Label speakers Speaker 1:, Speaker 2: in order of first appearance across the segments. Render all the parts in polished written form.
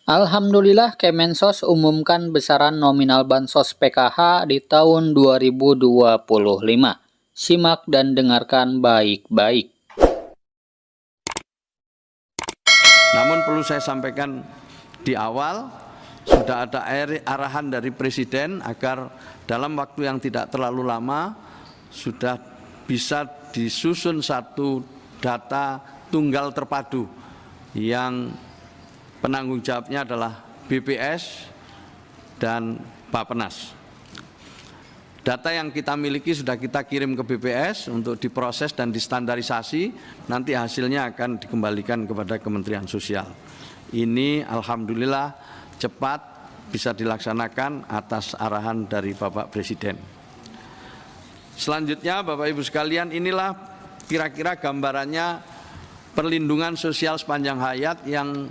Speaker 1: Alhamdulillah Kemensos umumkan besaran nominal Bansos PKH di tahun 2025. Simak dan dengarkan baik-baik.
Speaker 2: Namun perlu saya sampaikan di awal, sudah ada arahan dari Presiden agar dalam waktu yang tidak terlalu lama sudah bisa disusun satu data tunggal terpadu yang penanggung jawabnya adalah BPS dan Bappenas. Data yang kita miliki sudah kita kirim ke BPS untuk diproses dan distandarisasi, nanti hasilnya akan dikembalikan kepada Kementerian Sosial. Ini alhamdulillah cepat bisa dilaksanakan atas arahan dari Bapak Presiden. Selanjutnya Bapak Ibu sekalian, inilah kira-kira gambarannya perlindungan sosial sepanjang hayat yang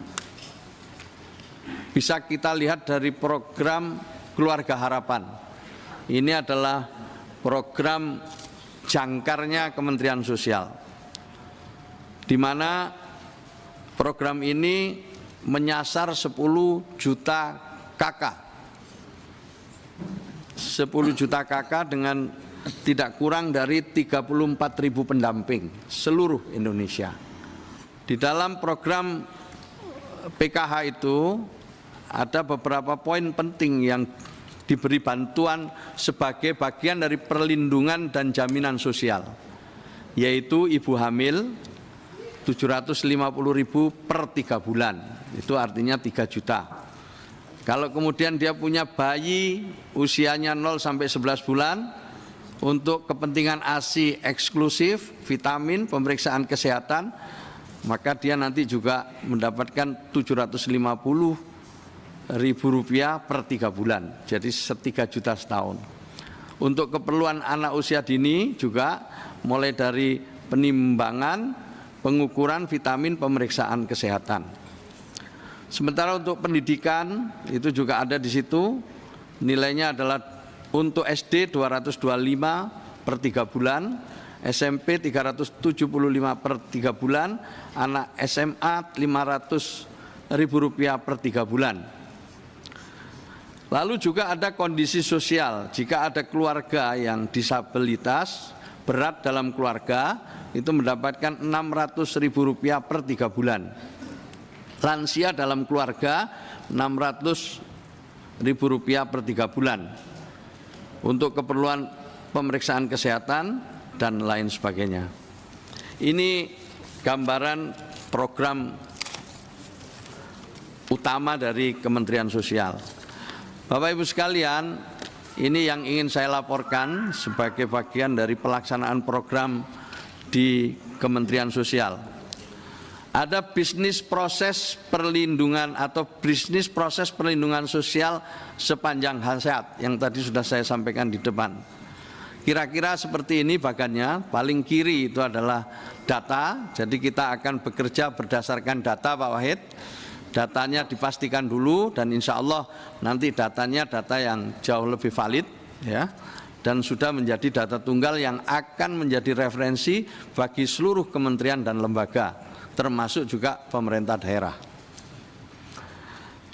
Speaker 2: bisa kita lihat dari program Keluarga Harapan. Ini adalah program jangkarnya Kementerian Sosial, di mana program ini menyasar 10 juta KK. 10 juta KK dengan tidak kurang dari 34.000 pendamping seluruh Indonesia. Di dalam program PKH itu ada beberapa poin penting yang diberi bantuan sebagai bagian dari perlindungan dan jaminan sosial, yaitu ibu hamil 750.000 per 3 bulan, itu artinya 3 juta. Kalau kemudian dia punya bayi usianya 0 sampai 11 bulan, untuk kepentingan ASI eksklusif, vitamin, pemeriksaan kesehatan, maka dia nanti juga mendapatkan 750.000 rupiah per 3 bulan, jadi 3 juta setahun. Untuk keperluan anak usia dini juga mulai dari penimbangan, pengukuran vitamin, pemeriksaan kesehatan. Sementara untuk pendidikan itu juga ada di situ, nilainya adalah untuk SD 225 per 3 bulan, SMP 375 per 3 bulan, anak SMA 500.000 rupiah per 3 bulan. Lalu juga ada kondisi sosial, jika ada keluarga yang disabilitas berat dalam keluarga itu mendapatkan 600.000 rupiah per 3 bulan. Lansia dalam keluarga 600.000 rupiah per 3 bulan untuk keperluan pemeriksaan kesehatan dan lain sebagainya. Ini gambaran program utama dari Kementerian Sosial. Bapak Ibu sekalian, ini yang ingin saya laporkan sebagai bagian dari pelaksanaan program di Kementerian Sosial. Ada bisnis proses perlindungan atau bisnis proses perlindungan sosial sepanjang hayat yang tadi sudah saya sampaikan di depan. Kira-kira seperti ini bagannya, paling kiri itu adalah data, jadi kita akan bekerja berdasarkan data Pak Wahid. Datanya dipastikan dulu dan insya Allah nanti datanya data yang jauh lebih valid ya, dan sudah menjadi data tunggal yang akan menjadi referensi bagi seluruh kementerian dan lembaga, termasuk juga pemerintah daerah.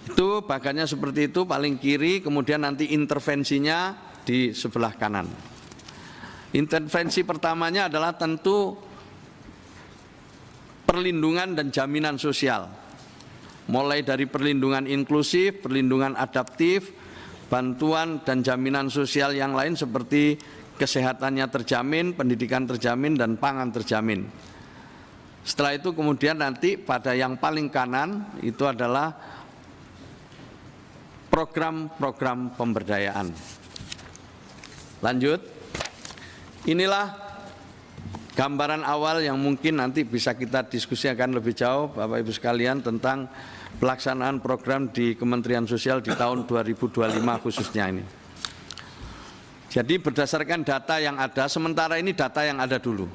Speaker 2: Itu bagannya seperti itu paling kiri, kemudian nanti intervensinya di sebelah kanan. Intervensi pertamanya adalah tentu perlindungan dan jaminan sosial. Mulai dari perlindungan inklusif, perlindungan adaptif, bantuan dan jaminan sosial yang lain seperti kesehatannya terjamin, pendidikan terjamin, dan pangan terjamin. Setelah itu kemudian nanti pada yang paling kanan itu adalah program-program pemberdayaan. Lanjut, inilah gambaran awal yang mungkin nanti bisa kita diskusikan lebih jauh Bapak Ibu sekalian tentang pelaksanaan program di Kementerian Sosial di tahun 2025 khususnya ini. Jadi berdasarkan data yang ada, sementara ini data yang ada dulu.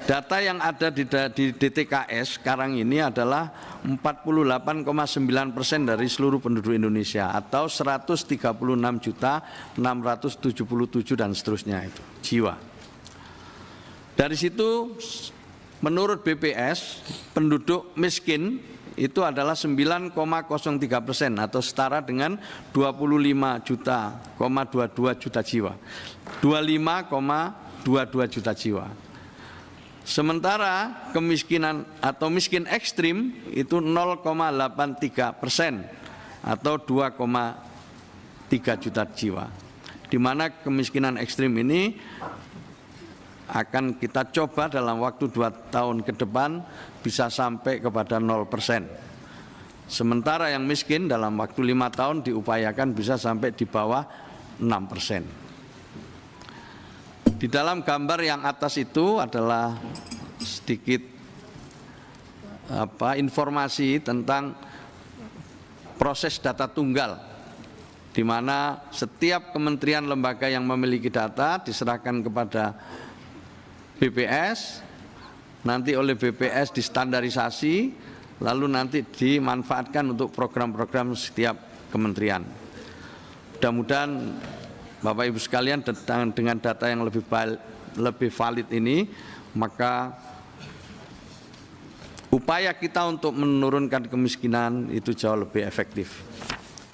Speaker 2: Data yang ada di DTKS sekarang ini adalah 48,9% dari seluruh penduduk Indonesia atau 136.677 dan seterusnya itu jiwa. Dari situ menurut BPS penduduk miskin itu adalah 9,03% atau setara dengan 25,22 juta jiwa. 25,22 juta jiwa. Sementara kemiskinan atau miskin ekstrim itu 0,83% atau 2,3 juta jiwa. Di mana kemiskinan ekstrim ini akan kita coba dalam waktu 2 tahun ke depan bisa sampai kepada 0%. Sementara yang miskin dalam waktu 5 tahun diupayakan bisa sampai di bawah 6%. Di dalam gambar yang atas itu adalah sedikit informasi tentang proses data tunggal, di mana setiap kementerian lembaga yang memiliki data diserahkan kepada BPS, nanti oleh BPS distandarisasi, lalu nanti dimanfaatkan untuk program-program setiap kementerian. Mudah-mudahan Bapak Ibu sekalian dengan data yang lebih valid ini, maka upaya kita untuk menurunkan kemiskinan itu jauh lebih efektif.